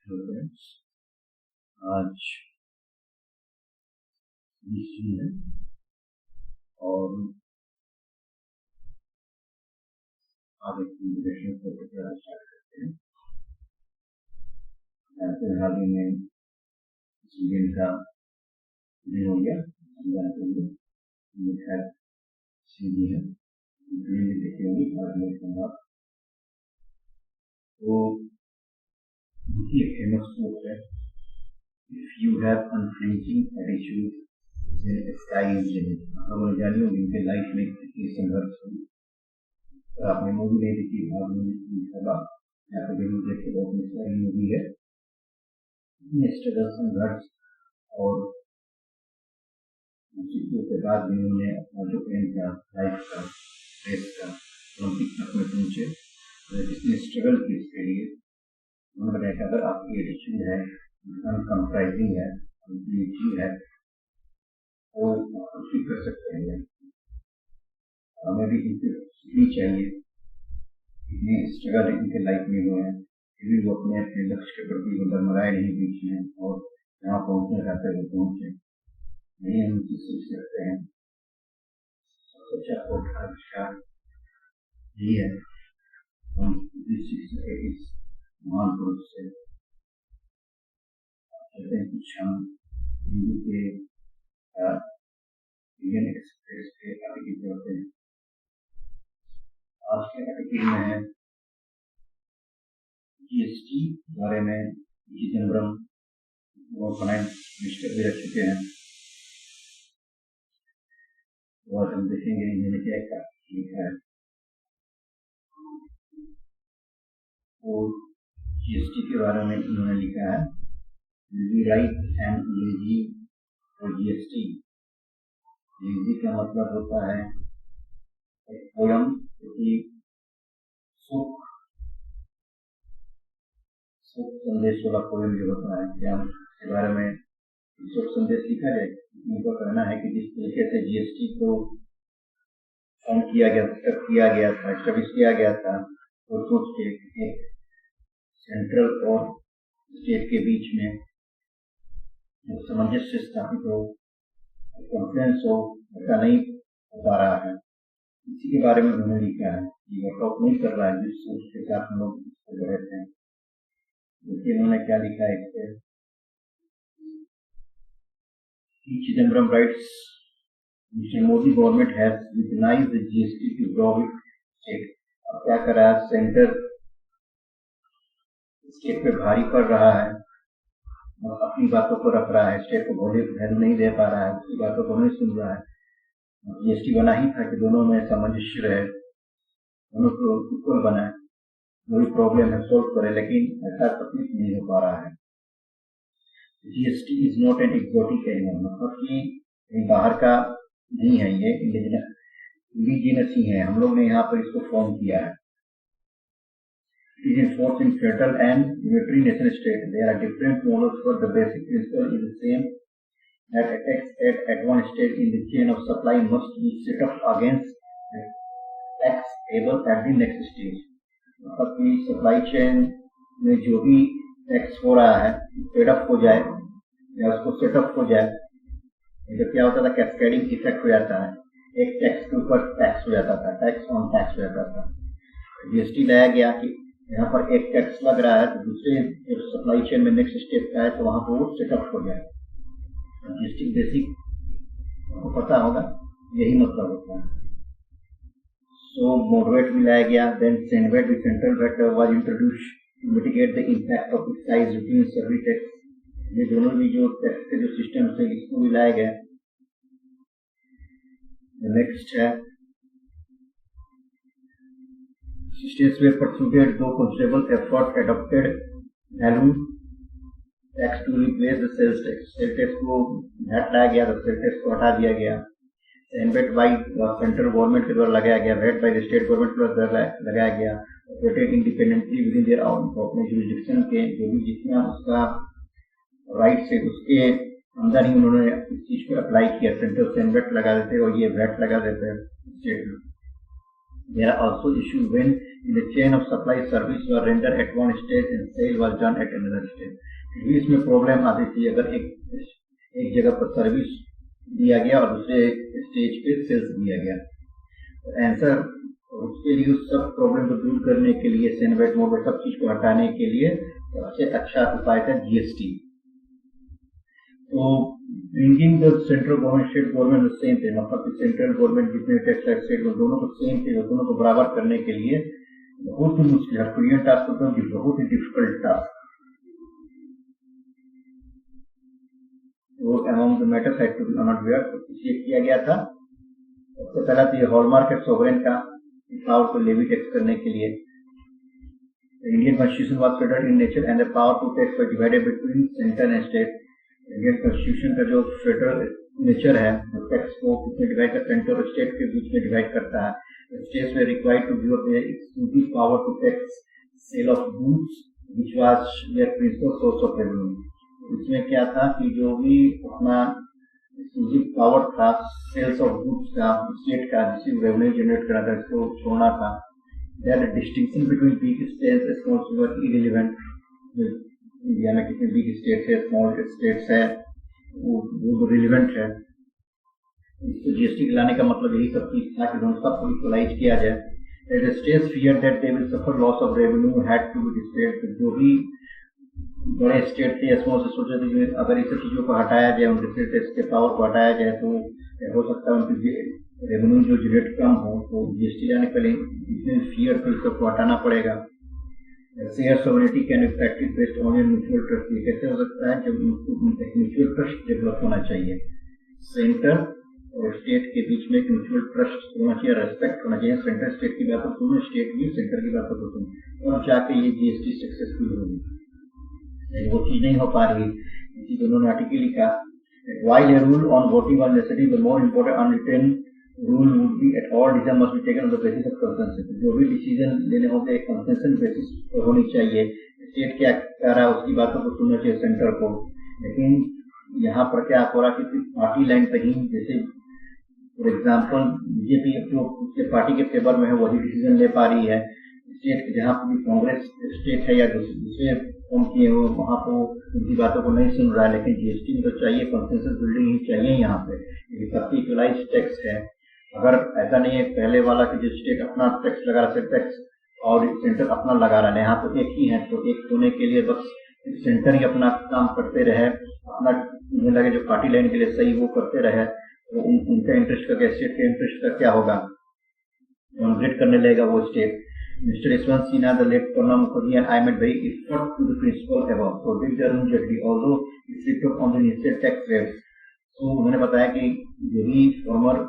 Friends, आज 20 जून है और आज एक इन्विटेशन फोटो क्लास स्टार्ट करते हैं। हाल ही में सीजन का दिन हो गया, सीधी है देखे होंगे। तो ये फेमस कोट है, if you have unflinching attitude then sky is limit। आप लोगों ने जानी होगी उनके लाइफ में कितनी संघर्ष हुई। तो आपने मूवी नहीं देखी, भाग यहाँ पे जरूर देखे, बहुत इंस्पायरिंग मूवी है। स्ट्रगल, संघर्ष और उसी के बाद भी उन्होंने अपना जो एम था लाइफ का, रेस का, ओलंपिक तक में पहुंचे। जिसने स्ट्रगल की इसके लिए उन्होंने बताया कि अगर आपकी एटीट्यूड है, अनकम्प्राइजिंग है, अनफ्लिंचिंग है, तो कुछ भी कर सकते हैं। हमें भी इनसे सीखनी चाहिए। इतने स्ट्रगल इनके लाइफ में हुए हैं, फिर भी वो अपने अपने लक्ष्य के प्रति डरमराए नहीं बीच में और यहाँ पहुंचना चाहते हुए पहुंचे। यही हम सीख सकते हैं। सबसे अच्छा कोट यही है, हम सीख सके इस महान पुरुष से। कहते हैं कुछ हम हिंदू के इंडियन एक्सप्रेस के आर्टिकल पढ़ते हैं। आज के आर्टिकल में है जीएसटी बारे में। चिदम्बरम वो फाइनेंस मिनिस्टर भी रह चुके हैं, और हम देखेंगे इन्होंने क्या लिखा है। और जीएसटी के बारे में इन्होंने लिखा है, राइट एंड लेजी और जीएसटी। लेजी का मतलब होता है एक पोयम की सुख संदेश वाला पोयम जो होता है, क्या इसके बारे में सुख संदेश लिखा है। उनका कहना है कि जिस तरीके से जीएसटी को फॉर्म किया गया था, एस्टेब्लिश किया गया था, तो सोच के एक सेंट्रल और स्टेट के बीच में जो सामंजस्य स्थापित हो, कॉन्फ्रेंस हो, ऐसा नहीं हो पा रहा है। इसी के बारे में उन्होंने लिखा है कि वर्कआउट नहीं कर रहा है जिस सोच के साथ हम लोग रहते हैं। देखिए उन्होंने क्या लिखा है इस पर। Chidambaram writes, Mister Modi government has recognised the GST to draw it state. अब क्या कर रहा है, सेंटर स्टेट पे भारी पड़ रहा है और अपनी बातों को रख रहा है, स्टेट को वैल्यू नहीं दे पा रहा है, उसकी बातों को नहीं सुन रहा है। जीएसटी बना ही था कि दोनों में सामंजस्य रहे, दोनों को इक्वल बनाए, कोई प्रॉब्लम है सोल्व करे, लेकिन ऐसा तकलीफ नहीं हो पा रहा है। GST is not an exotic animal, मतलब कि बाहर का नहीं है, ये इंडिजिनस ही है, हम लोग ने यहाँ पर इसको फॉर्म किया है। It is enforced in federal and unitary nation state. There are different models, but the basic principle is the same. That a tax at one state in the chain of supply must be set up against the tax payable at the next stage. मतलब कि supply chain में जो भी tax हो रहा है paid up हो जाए या उसको सेटअप हो जाए। तो क्या होता था, कैस्केडिंग इफेक्ट हो जाता है, एक टैक्स के ऊपर टैक्स हो जाता था, टैक्स ऑन टैक्स हो जाता था। जीएसटी लाया गया कि यहाँ पर एक टैक्स लग रहा है तो दूसरे सप्लाई चेन में नेक्स्ट स्टेप का है तो वहां पर वो सेटअप हो जाए। जीएसटी बेसिक आपको पता होगा, यही मतलब होता है। सो मॉडरेट भी लाया गया, then CENVAT with central VAT was introduced to mitigate the impact of excise duty, service tax. ये दोनों भी जो टैक्स के जो सिस्टम थे इसको भी लाया गया। नेक्स्ट है states were pursued though considerable effort adopted value tax to replace the sales tax। Sale tax को हटा लाया गया, तो सेल टैक्स को हटा दिया गया। वेट बाई सेंट्रल गवर्नमेंट के द्वारा लगाया गया, weight by the state government के द्वारा लगाया गया। Operated independently with in their own, अपने जुरिडिक्शन के जो भी जितना उसका राइट से उसके अंदर ही उन्होंने इस चीज को अप्लाई किया। सेंट्रल से वेट लगा देते और ये वेट लगा देते हैं स्टेट में। There are also issues when in the chain of supply service were rendered at one stage and sale was done at another stage. फिर इसमें प्रॉब्लम आती थी अगर एक जगह पर सर्विस दिया गया और दूसरे स्टेज पे सेल्स दिया गया। तो आंसर उसके लिए उस सब प्रॉब्लम को दूर करने के लिए सेनवेट मोड सब चीज को हटाने के लिए सबसे अच्छा उपाय था जीएसटी। तो bringing the central government state government same थे, मतलब सेंट्रल गवर्नमेंट जितने टैक्स है स्टेट में दोनों को सेम थे, दोनों को बराबर करने के लिए बहुत ही मुश्किल हरकुलियन टास्क होता है, बहुत ही डिफिकल्ट टास्क। वो among the matters had to be unaware इसलिए किया गया था। सबसे पहला तो ये हॉलमार्क है सोवरेन का पावर को लेवी टैक्स करने के लिए। Indian constitution was federal in nature and the power to tax were divided between centre and state. Indian constitution का जो फेडरल नेचर है टैक्स को कितने डिवाइड करता है, सेंटर और स्टेट के बीच में डिवाइड करता है। States were required to give up their exclusive power to tax sale of goods which was their principal source of revenue. इसमें क्या था कि जो भी अपना एक्सक्लूसिव पावर था सेल्स ऑफ गुड्स का स्टेट का जिससे रेवेन्यू जनरेट करा था इसको छोड़ना था। Their distinction between big states and small were irrelevant. India में कितने बिग स्टेट्स है स्मॉल स्टेट्स है वो रिलेवेंट है। इसको जीएसटी लाने का मतलब यही सब चीज था कि दोनों सबको इक्वलाइज किया जाए। The states feared that they will suffer loss of revenue had to be displayed। जो भी बड़े स्टेट थे स्मॉल से सोचे थे कि अगर इस चीजों को हटाया जाए उनके टैक्स के पावर को हटाया जाए तो हो सकता है उनकी रेवेन्यू जो जनरेट कम हो, तो जीएसटी लाने के लिए इतने फियर थे सबको हटाना पड़ेगा। Share sovereignty can be practice based on mutual trust. ये कैसे हो सकता है जब एक म्यूचुअल ट्रस्ट डेवलप होना चाहिए, सेंटर और स्टेट के बीच में एक म्यूचुअल ट्रस्ट होना चाहिए, रेस्पेक्ट होना चाहिए। सेंटर स्टेट की बातों को सुनो, स्टेट भी सेंटर की बातों को सुनो और जाके ये जीएसटी सक्सेसफुल होगी। वो चीज नहीं हो पा रही, इसी दोनों ने आर्टिकल लिखा। While a rule on voting was necessary, the more important unwritten rule would be at all decisions must be taken on the basis of consensus। जो भी डिसीजन लेने होंगे कंसेंसस बेसिस पर होनी चाहिए। स्टेट क्या कह रहा है उसकी बातों को सुनना चाहिए सेंटर को। लेकिन यहाँ पर क्या हो रहा है कि पार्टी लाइन पे ही, जैसे फॉर एग्जाम्पल बीजेपी जो पार्टी के फेवर में है वही डिसीजन ले पा रही है। स्टेट जहाँ पर भी कांग्रेस स्टेट है या दूसरे फॉर्म किए हो वहाँ पर उनकी बातों को नहीं सुन रहा है। लेकिन जीएसटी में तो चाहिए कंसेंसस बिल्डिंग ही चाहिए यहाँ पे, क्योंकि सबकी इक्वलाइज टैक्स है। अगर ऐसा नहीं है पहले वाला कि जो स्टेट अपना टैक्स लगा रहा है टैक्स और सेंटर अपना लगा रहा है, यहाँ तो एक ही है। तो एक होने के लिए बस सेंटर ही अपना काम करते रहे, अपना उन्हें लगे जो पार्टी लाइन के लिए सही वो करते रहे, तो उनका इंटरेस्ट का क्या, स्टेट के इंटरेस्ट का क्या होगा, डाउनग्रेड करने लगेगा वो state. Mr. Yashwant Sinha, the late Pranab Mukherjee and I made very effort to the principle above. So did Arun Jaitley, although he slipped on the initial tax rates। So उन्होंने बताया कि जो भी former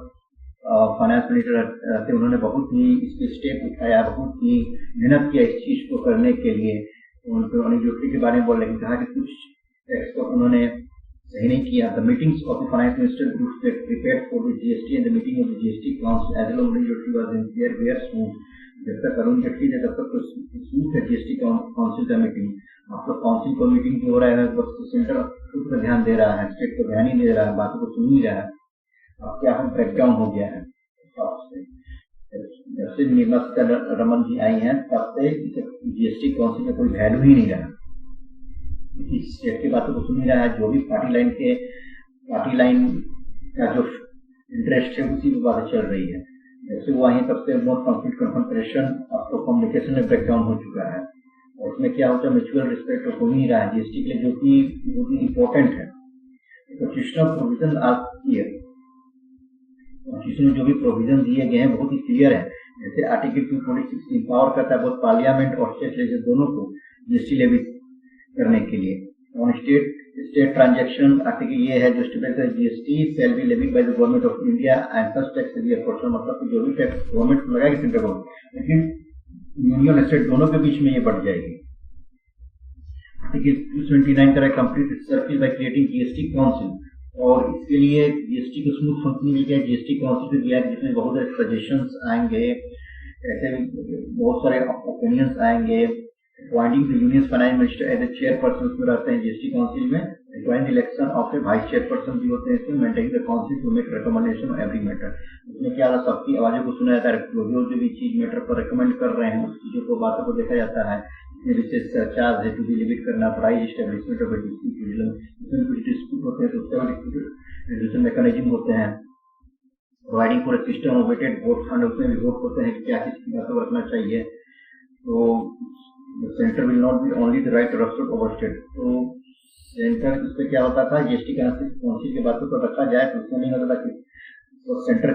finance minister थे उन्होंने बहुत ही इसके step उठाया, बहुत ही मेहनत किया इस चीज को करने के लिए। उनको अनिल जेटली के बारे में बोल रहे कहा कि कुछ टैक्स को उन्होंने सही नहीं किया। The meetings of the finance minister group that prepared for the GST and the meeting of the GST council as well Anil Jaitley was in there were smooth. जब तक अरुण जेटली ने तब तक तो स्मूथ है जीएसटी काउंसिल का मीटिंग। अब तो काउंसिल को मीटिंग जो हो रहा है बस सेंटर खुद पर ध्यान दे रहा है, स्टेट को ध्यान ही नहीं दे रहा है, बातों को सुन ही रहा है। अब क्या हम ब्रेकडाउन हो गया है। जब से निर्मला सीतारमण जी आई हैं तब से जीएसटी काउंसिल में कोई वैल्यू ही नहीं रहा, स्टेट की बातों को सुन ही रहा है। जो भी पार्टी लाइन का जो इंटरेस्ट है उसी पर बातें चल रही है। जैसे वो आई तब से मोर कॉन्फ्लिक्ट कन्फ्रंटेशन अब तो कम्युनिकेशन में ब्रेकडाउन हो चुका है। और उसमें क्या होता है म्यूचुअल रिस्पेक्ट हो ही रहा है जीएसटी के लिए, जो कि इम्पोर्टेंट है। Constitutional provision are clear, constitution में जो भी प्रोविजन दिए गए हैं बहुत ही क्लियर है। जैसे आर्टिकल 246 इंपावर करता है बहुत पार्लियामेंट और स्टेट लेजिस्लेचर दोनों को जीएसटी लेवी करने के लिए। ऑन स्टेट ट्रांजैक्शन आर्टिकल ये है जो state GST shall be levied by the government of India and such tax will be apportioned. मतलब कि जो भी टैक्स गवर्नमेंट लगाएगी सेंट्रल गवर्नमेंट, लेकिन यूनियन और स्टेट दोनों के बीच में ये बढ़ जाएगी। आर्टिकल 229 करें complete circle by creating GST council, और इसके लिए जीएसटी को स्मूथ फंक्शनिंग मिल गया। जीएसटी काउंसिल को दिया जिसमें बहुत सारे सजेशंस आएंगे, ऐसे बहुत सारे ओपिनियंस आएंगे, appointing the union finance minister as a chairperson उसमें रहते हैं जीएसटी काउंसिल में, requiring election of a vice chairperson भी होते हैं इसमें, maintain the council to make recommendation every matter. उसमें क्या होता है, सबकी आवाजों को सुना जाता है, जो भी चीज मैटर पर रिकमेंड कर रहे हैं उस चीजों को बातों को देखा जाता है। इसमें विशेष चार्ज है टू बी लिमिट करना, प्राइस एस्टेब्लिशमेंट ऑफ डिस्प्यूट होते हैं तो उसका रिजोल्यूशन मैकेनिज्म होते हैं, providing for a system of weighted vote fund, उसमें भी वोट होते हैं कि क्या किस बातों को रखना चाहिए। तो centre will not be only the right raft over state. तो सेंटर इससे क्या होता था, जीएसटी काउंसिल की बातों को रखा जाए तो उसमें नहीं होता था कि तो सेंटर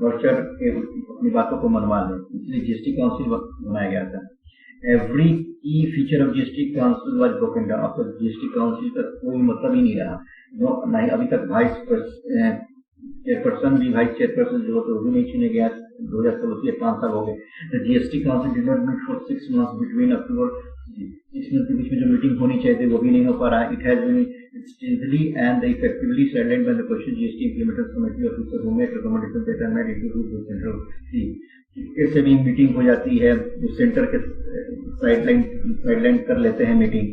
वर्चर के अपनी बातों को मनवा लें, इसलिए जीएसटी काउंसिल बनाया गया था। एवरी की feature of GST council was broken down. अब तक जीएसटी काउंसिल का कोई मतलब ही नहीं रहा, नहीं अभी तक वाइस चेयरपर्सन भी, वाइस चेयरपर्सन जो होते वो भी नहीं चुने गया। 2016 से 5 साल हो गए। The GST council did not meet for 6 months between October, 6 month के बीच में जो मीटिंग होनी चाहिए थी वो भी नहीं हो पा रहा है। It has been steadily and effectively silent when the question GST implementation committee officer who make recommendation that are made into the central see. इससे भी मीटिंग हो जाती है, जो सेंटर के साइडलाइन कर लेते हैं मीटिंग।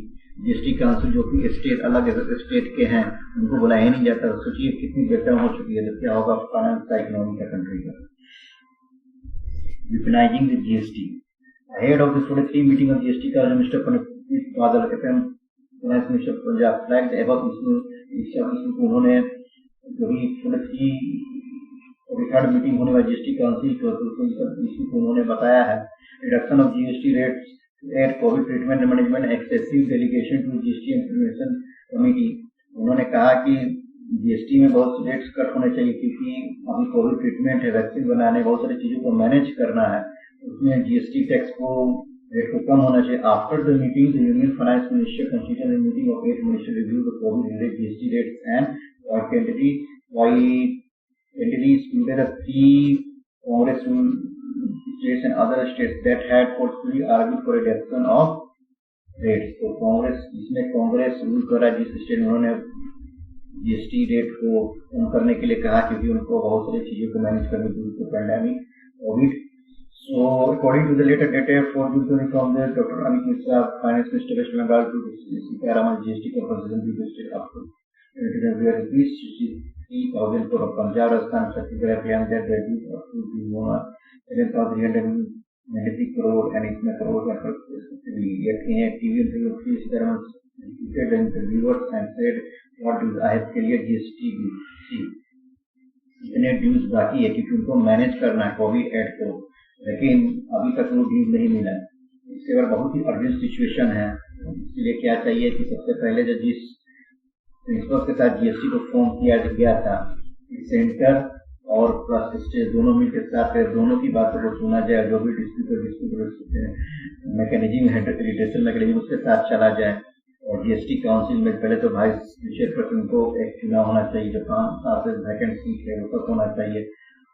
जीएसटी काउंसिल जो कि स्टेट अलग स्टेट के हैं उनको बुलाया नहीं जाता। सोचिए कितनी बेहतर हो चुकी है, तो क्या होगा फाइनेंस का, इकोनॉमी का, कंट्री का। Weaponizing the GST. Ahead of the 43 meeting of GST का जो मिस्टर बादल कहते हैं finance minister Punjab flag above issue को उन्होंने जो भी 43rd मीटिंग होने वाली जीएसटी काउंसिल इशू को उन्होंने बताया है। Reduction of GST rates at covid treatment management, excessive delegation to GST implementation committee. उन्होंने कहा कि जीएसटी में बहुत से रेट्स कट होने चाहिए क्योंकि अभी कोविड ट्रीटमेंट है, वैक्सीन बनाने, बहुत सारी चीजों को मैनेज करना है, उसमें जीएसटी टैक्स को रेट को कम होना चाहिए। After the meeting the union finance minister consider the meeting of 8 minister review the Covid related GST rates and entities included the 3 Congress states and other states that had forcefully argued for a reduction of rates। तो कांग्रेस, इसमें Congress rule कर रहा है जिस state में उन्होंने GST rate को कम करने के लिए कहा क्योंकि उनको बहुत सारी चीजों को मैनेज करने की जरूरत है, pandemic, covid. So according to the letter dated 4 June from the doctor Amit Mishra finance minister West Bengal to Sitharaman GST compensation to the state up to 30,000 crore of Punjab, Rajasthan, Chhattisgarh, Haryana that reduced up to 7,393 crore and इसमें crore का respectively। Yet in a TV interview, Sitaram repeated the interviewers and said what dues I have clear GST इतने dues बाकी है क्योंकि उनको manage करना है Covid add को, लेकिन अभी तक वो ड्यूज नहीं मिला है। इसके बाद बहुत ही अर्जेंट सिचुएशन है, इसलिए क्या चाहिए कि सबसे पहले जो जिस प्रिंसिपल के साथ जीएसटी को फॉर्म किया गया था, सेंटर और प्लस स्टेट दोनों मिलकर साथ दोनों की बातों को सुना जाए, जो भी डिस्प्यूट मैकेनिज्म है, रिटेशन मैकेनिज्म उसके साथ चला जाए। और जीएसटी काउंसिल में पहले तो वाइस चेयरपर्सन को एक चुनाव होना चाहिए, जो 5 साल से वैकेंट सीट है वो सब होना चाहिए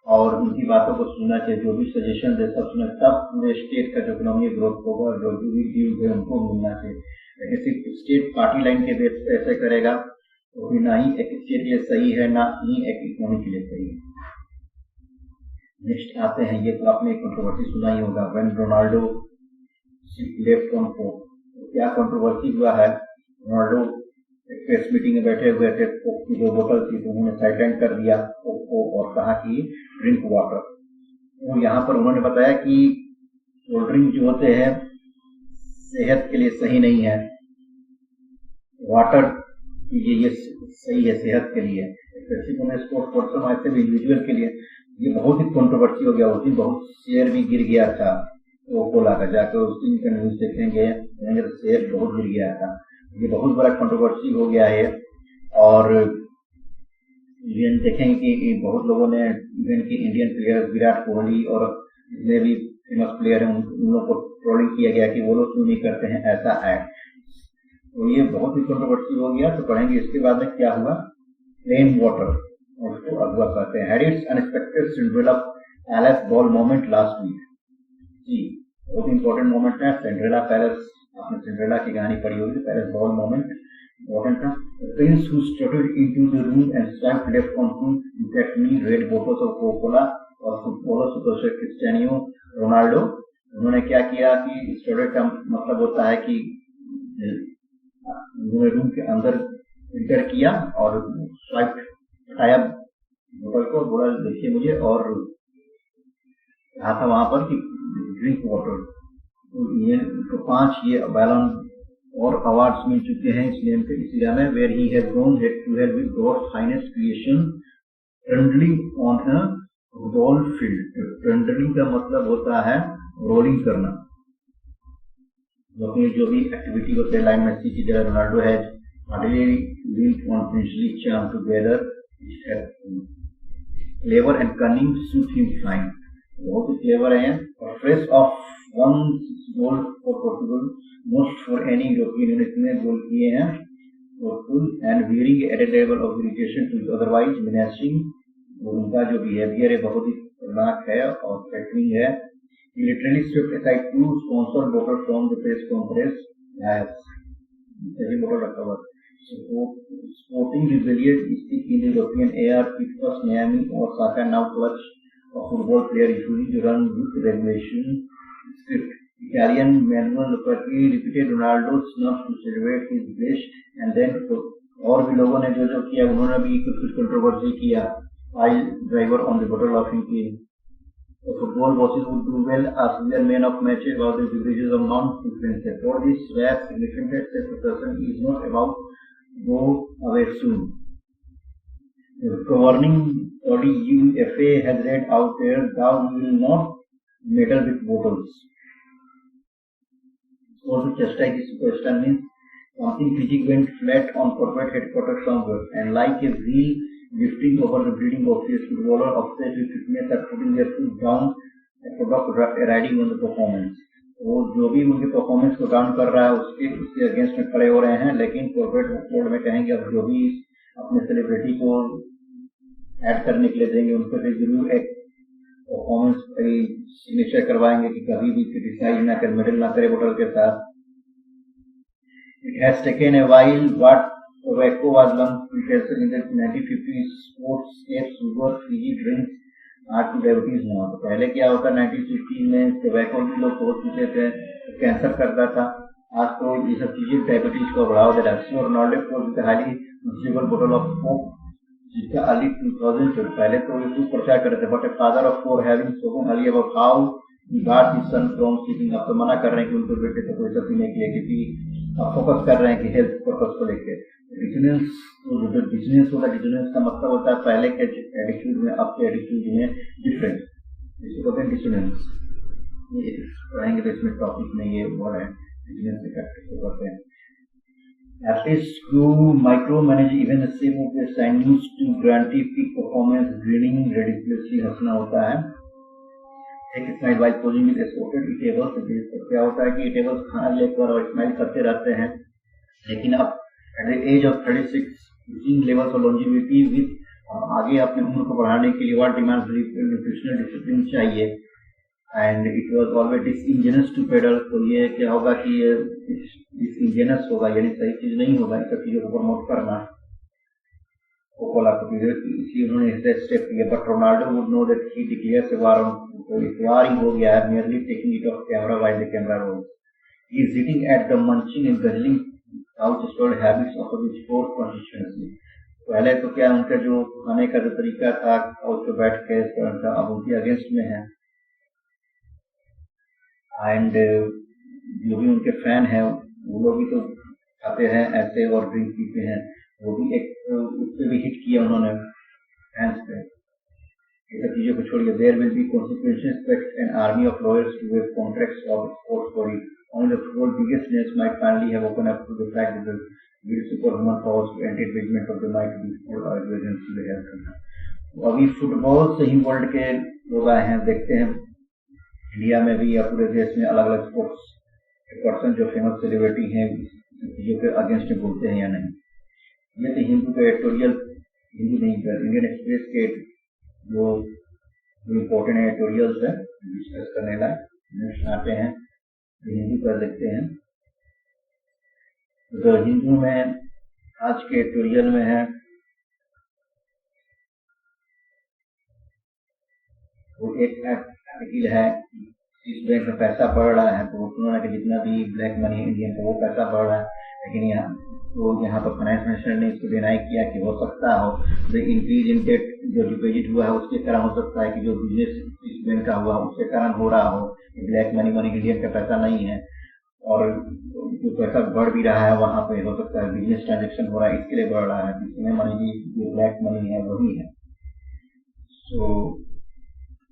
और उनकी बातों को सुनना चाहिए, जो भी सजेशन है सब सुना, तब पूरे स्टेट का जो इकोनॉमी ग्रोथ होगा, जो भी ड्यूज है उनको मिलना चाहिए। लेकिन सिर्फ स्टेट पार्टी लाइन के बेस पे ऐसे करेगा तो फिर ना ही एक स्टेट के लिए सही है, ना ही एक इकोनॉमी के लिए सही है। नेक्स्ट आते हैं, ये तो आपने एक कंट्रोवर्सी सुना ही होगा, when Ronaldo left on court. क्या कंट्रोवर्सी हुआ है, रोनाल्डो एक प्रेस मीटिंग में बैठे हुए थे, कोक की 2 बोतल थी तो उन्होंने साइलेंट कर दिया कोक को और कहा कि ड्रिंक वाटर। तो यहाँ पर उन्होंने बताया कि कोल्ड ड्रिंक जो होते हैं सेहत के लिए सही नहीं है, वाटर ये सही है सेहत के लिए, स्पोर्ट्स पर्सन ऐसे भी इंडिविजुअल के लिए। ये बहुत ही कंट्रोवर्सी हो गया, उस दिन बहुत शेयर भी गिर गया था कोकोला का, जाकर उस दिन का न्यूज देखेंगे तो शेयर बहुत गिर गया था। ये बहुत बड़ा कंट्रोवर्सी हो गया है और इवन देखेंगे कि बहुत लोगों ने इवन की इंडियन प्लेयर विराट कोहली और जितने भी फेमस प्लेयर हैं उन लोगों को ट्रोलिंग किया गया कि वो लोग क्यों नहीं करते हैं ऐसा ऐड। तो ये बहुत ही कंट्रोवर्सी हो गया। तो पढ़ेंगे इसके बाद में क्या हुआ, प्लेन वाटर उसको अगवा कहते हैं। Had its unexpected Cinderella palace ball moment last week. जी बहुत इंपॉर्टेंट मोमेंट है सिंड्रेला पैलेस, आपने सिंड्रेला की कहानी पढ़ी होगी, पैलेस बॉल मोमेंट इंपॉर्टेंट था। Prince who stood into the room and swiped left on two in fact me red bottles of Coca Cola और फुटबॉलर सुपरस्टार क्रिस्टियानो रोनाल्डो उन्होंने क्या किया कि स्टोरेज का मतलब होता है कि उन्होंने रूम के अंदर एंटर किया और स्वाइप हटाया बोतल को, बोला देखिए मुझे, और कहा था वहां पर कि ड्रिंक वाटर। तो ये तो 5 ये बैलन और अवार्ड्स मिल चुके हैं इस नेम के इस एरिया में, where he has gone to help with God's finest creation trundling on a roll field. Trundling का मतलब होता है रोलिंग करना, जो भी एक्टिविटी होते हैं लाइन में सीखी जगह Ronaldo has hardly linked on princely charm together, clever and cunning suit him fine। बहुत ही क्लेवर हैं और fresh off 1 goal for Portugal, most for any European unit इतने गोल किए हैं Portugal, and wearing added level of irritation to otherwise menacing. उनका जो behaviour है बहुत ही खतरनाक है और थ्रेटनिंग है। He literally swept aside 2 sponsored bottles from the press conference as सही बोतल रखा हुआ। Sporting rebellion in the European air, it was Miami or Osaka now clutch a football player usually run with regulation script। Italian Manuel Locatelli repeated Ronaldo's snuff to celebrate his wish, and then और भी लोगों ने जो किया, उन्होंने भी कुछ controversy किया। Pile driver on the bottle of him। The football bosses would do well as their men of match about the beverages of non-influence। For this rare significant that the person is not about go away soon। The governing body UEFA has read out there, thou will not meddle with bottles। So to chastise this question means something physical went flat on corporate headquarters somewhere, and like a wheel lifting over the bleeding of a footballer obsessed with fitness are putting their foot down a product riding on the performance। वो जो भी उनके performance को down कर रहा है उसके against में खड़े हो रहे हैं, लेकिन कॉर्पोरेट बोर्ड में कहेंगे अब जो भी अपने सेलिब्रिटी को ऐड करने के लिए देंगे उनको भी जरूर एक परफॉर्मेंस सिग्नेचर करवाएंगे कि कभी भी क्रिटिसाइज ना कर, मेडल ना करे बोतल के साथ। It has taken a while what tobacco was long precursor in the 1950s, sports, steps, sugar, fizzy drinks are to diabetes now। तो पहले क्या होता 1960 में टोबैको भी लोग बहुत पीते थे, कैंसर करता था। आज तो ये सब चीजें डायबिटीज को बढ़ावा दे रहा है। रोनाल्डो को हाईली कंज्यूमर बोतल ऑफ कोक, जिसका अर्ली 2000 से पहले तो ये खूब प्रचार करते थे, but father of 4 having spoken early about how he got his sun from sleeping. अब तो मना कर रहे हैं कि उनको बेटे से कोई सब पीने के लिए, क्योंकि फोकस कर रहे हैं कि हेल्थ पर्पज को लेकर। डिजनेंस होता है, डिजनेंस का मतलब होता है पहले के एटीट्यूड में अब के एटीट्यूड में डिफरेंस, इसको कहते हैं डिसोनेंस। ये पढ़ेंगे तो इसमें टॉपिक में ये वर्ड है डिजनेंस से करते हैं। Athletes who micromanage even the same of their signings to guarantee peak performance, grinning ridiculously हंसना होता है। एक smile while posing with escorted eatables. तो क्या होता है कि ईटेबल्स खाना लेकर और स्माइल करते रहते हैं, लेकिन अब at the age of 36 reaching levels of longevity with आगे अपने उम्र को बढ़ाने के लिए व्हाट डिमांड्स न्यूट्रिशनल डिसिप्लिन चाहिए, and it was always disingenuous to peddle. तो ये क्या होगा कि ये डिसइंजेनियस होगा, यानी सही चीज नहीं होगा इन सब चीजों को प्रमोट करना। कोकोला को इसलिए उन्होंने स्टेप लिया। But Ronaldo would know that he declares war on, तो वार ही हो गया है, nearly taking it off camera while the camera rolls. He is sitting at the munching and guzzling house stored habits of the sport consistency. पहले तो क्या उनका जो खाने का जो तरीका था और जो बैठ के अब उनके अगेंस्ट में है, एंड जो भी उनके फैन हैं वो लोग भी तो खाते हैं ऐसे और ड्रिंक पीते हैं, वो भी एक उससे भी हिट किया उन्होंने फैंस पे। ये सब चीजों को छोड़िए। There will be consequences expect an army of lawyers to wave contracts of sports body. Only the football biggest names might finally have open up to the fact that the super human powers to anti engagement of the might be for organisation to the health. अभी football से ही world के लोग आए हैं, देखते हैं India में भी या पूरे देश में अलग अलग स्पोर्ट्स पर्सन जो फेमस सेलिब्रिटी हैं चीजों के अगेंस्ट में बोलते हैं या नहीं। ये तो हिंदू के एडिटोरियल, हिंदू नहीं इंडियन एक्सप्रेस के जो इम्पोर्टेंट एडिटोरियल्स है डिस्कस करने लायक आते हैं, हिंदू कर देखते हैं। तो हिंदू में आज के एडिटोरियल में है वो एक आर्टिकल है इस बैंक में पैसा बढ़ रहा है, तो सुना कि जितना भी ब्लैक मनी इंडियन का वो पैसा बढ़ रहा है, लेकिन यहाँ पर फाइनेंस मिनिस्टर ने इसको डिनाई किया कि हो सकता हो द इंक्रीज इन डेट जो डिपोजिट हुआ है उसके कारण हो सकता है कि जो बिजनेस इस बैंक का हुआ उसके कारण हो रहा हो, ब्लैक मनी इंडियन का पैसा नहीं है और जो पैसा बढ़ भी रहा है वहां पे हो सकता है बिजनेस ट्रांजेक्शन हो रहा है इसके लिए बढ़ रहा है, इसमें मान लीजिए जो ब्लैक मनी है वही है। सो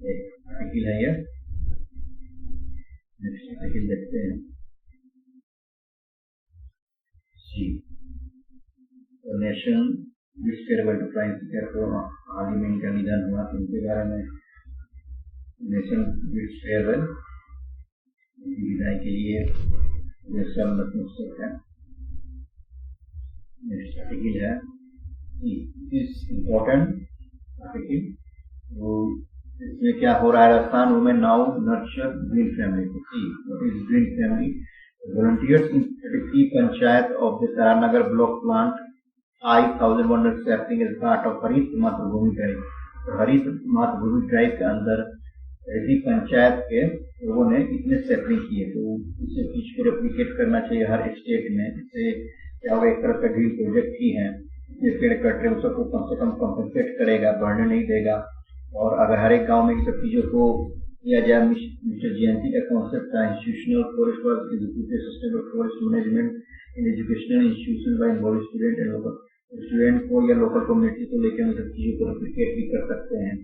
एक आर्टिकल है ये, नेक्स्ट आर्टिकल देखते हैं। Nation wish farewell to prime speaker को हाल ही में इनका निधन हुआ, तो उनके बारे में नेशन विश फेयरवेल विदाई के लिए है। नेक्स्ट आर्टिकल है इस इम्पोर्टेंट आर्टिकल, वो इसमें क्या हो रहा है, Rajasthan women now nurture green family को see what is green family. Volunteers in 33 panchayat of the Taranagar block plant 5,100 sapling as part of हरित मातृभूमि ड्राइव। तो हरित मातृभूमि ड्राइव के अंदर ऐसी पंचायत के लोगों ने इतने सैपलिंग किए, तो इसे चीज को रेप्लिकेट करना चाहिए हर स्टेट में। इससे क्या होगा, एक तरह का ड्रीम प्रोजेक्ट ही है, ये पेड़ कट रहे उसको कम से कम कंपनसेट करेगा, बढ़ने नहीं देगा। और अगर हर एक गाँव में सब चीजों को किया जाए, मिस्टर जयंती का कॉन्सेप्ट था institutional forest work executive system of forest management in educational institution by involve student and local, student को या लोकल कम्युनिटी को लेकर हम सब चीजों को रेप्लिकेट भी कर सकते हैं।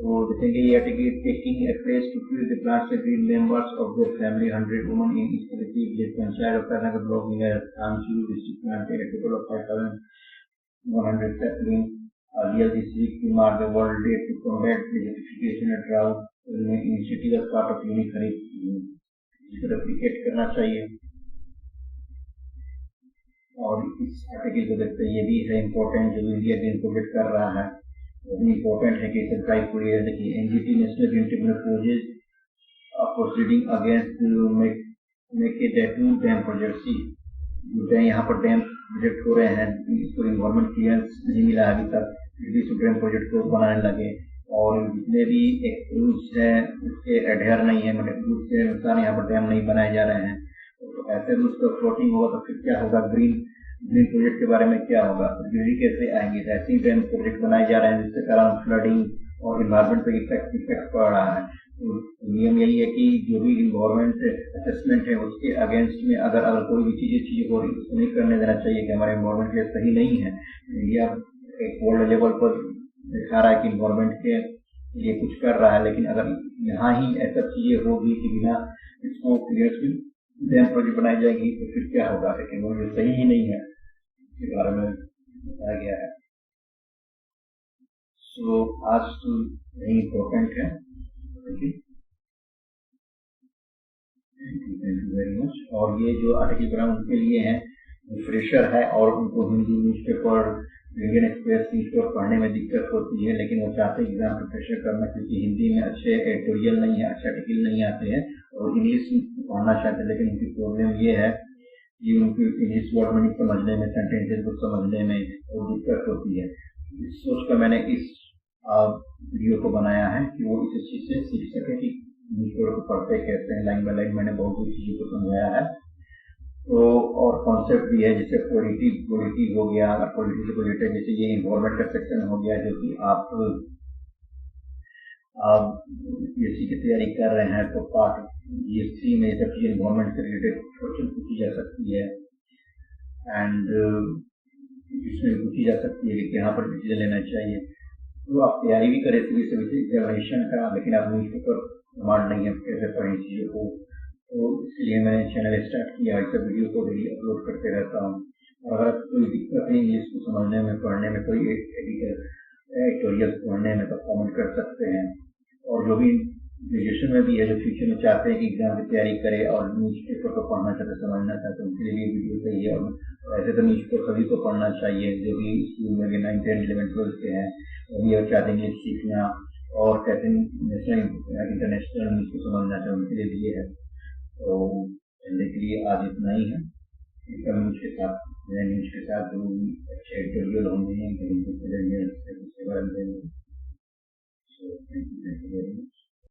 तो देखेंगे ये article taking a place to create the plants the green members of the family 100 women in each village panchayat of Taranagar block in Rajasthan district planted a total of 5,100 sapling earlier this week to mark the world day to combat desertification and drought initiative as part of unique हरित, इसको replicate करना चाहिए। और इस article को देखते हैं, ये भी है इम्पोर्टेंट, जो इंडिया ग्रीन प्रोजेक्ट कर रहा है वो भी इम्पोर्टेंट है कि इसे ड्राइव पूरी है। देखिए NGT national green tribunal project proceeding against Mekedatu dam project. See यहाँ पर डैम प्रोजेक्ट हो रहे हैं, इसको इन्वायरमेंट क्लियरेंस नहीं मिला अभी तक, डैम प्रोजेक्ट को बनाने लगे और जितने भी एक रूल्स है उसके एडहेयर नहीं है, मतलब रूल्स के अनुसार यहाँ पर डैम नहीं बनाए जा रहे हैं। तो ऐसे रूल्स का फ्लोटिंग होगा तो फिर क्या होगा, ग्रीन प्रोजेक्ट के बारे में क्या होगा, ग्रीनरी कैसे आएंगे। ऐसे डैम प्रोजेक्ट बनाए जा रहे हैं जिसके कारण फ्लडिंग और इन्वायरमेंट पर इफेक्ट पड़ रहा है। तो नियम यही है कि जो भी इन्वायरमेंट असेसमेंट है उसके अगेंस्ट में अगर कोई भी चीज हो रही है उसको नहीं करने देना चाहिए कि हमारे इन्वायरमेंट के लिए सही नहीं है। इंडिया एक वर्ल्ड लेवल पर दिखा रहा है कि इन्वायरमेंट के लिए कुछ कर रहा है, लेकिन अगर यहाँ ही ऐसा चीजें होगी कि बिना इसको क्लियर डैम प्रोजेक्ट बनाई जाएगी तो फिर क्या होगा, लेकिन वो सही ही नहीं है, इसके बारे में बताया गया है। सो आज तो यही इम्पोर्टेंट है। Thank you very much. और ये जो आर्टिकल बना उनके लिए है जो फ्रेशर है और उनको Hindi newspaper Indian express newspaper पढ़ने में दिक्कत होती है, लेकिन वो चाहते हैं एग्जाम प्रिपरेशन करना, क्योंकि हिंदी में अच्छे एडिटोरियल नहीं है, अच्छे आर्टिकल नहीं आते हैं और इंग्लिश पढ़ना चाहते हैं, लेकिन उनकी प्रॉब्लम ये है कि उनकी इंग्लिश वर्ड मीनिंग समझने में, सेंटेंसेस को समझने में और दिक्कत होती है। इस सोच कर मैंने इस वीडियो को बनाया है कि वो इस चीज से सीख सके कि न्यूज़पेपर को पढ़ते कैसे हैं। लाइन बाय लाइन मैंने बहुत सी चीजों को समझाया है। तो और कॉन्सेप्ट भी है जैसे पॉलिटी हो गया, अगर पॉलिटी से रिलेटेड जैसे ये इन्वायरमेंट का सेक्शन हो गया, जो कि आप यूपीएससी की तैयारी कर रहे हैं तो पार्ट जीएससी में सब चीजें इन्वायरमेंट से रिलेटेड क्वेश्चन पूछी जा सकती है एंड इसमें पूछी जा सकती है कि यहाँ पर डिसीजन लेना चाहिए। तो आप तैयारी भी करें सिविल एग्जामिनेशन का, लेकिन आप न्यूज़पेपर कमांड नहीं है कैसे पढ़ें चीजों को, तो इसलिए मैंने चैनल स्टार्ट किया, इस वीडियो को डेली अपलोड करते रहता हूँ। और अगर कोई दिक्कत है इंग्लिश को समझने में, पढ़ने में, कोई एडिटोरियल पढ़ने में तो कमेंट कर सकते हैं। और जो भी ग्रेजुएशन में भी है जो फ्यूचर में चाहते हैं कि एग्जाम की तैयारी करे और न्यूज़पेपर को पढ़ना चाहते, समझना चाहते हैं, उनके लिए वीडियो सही है। और ऐसे तो न्यूज़पेपर सभी को पढ़ना चाहिए, जो भी स्कूल में भी 9, 10, 11, 12 के हैं, वो भी और चाहते हैं इंग्लिश सीखना और कैसे नेशनल इंटरनेशनल न्यूज़ को समझना चाहिए, उनके लिए भी ये है। तो चलने के लिए आज इतना ही है। न्यूज के साथ न्यूज के साथ जो अच्छे एडिटोरियल होंगे उसके बारे में। Thank you very much.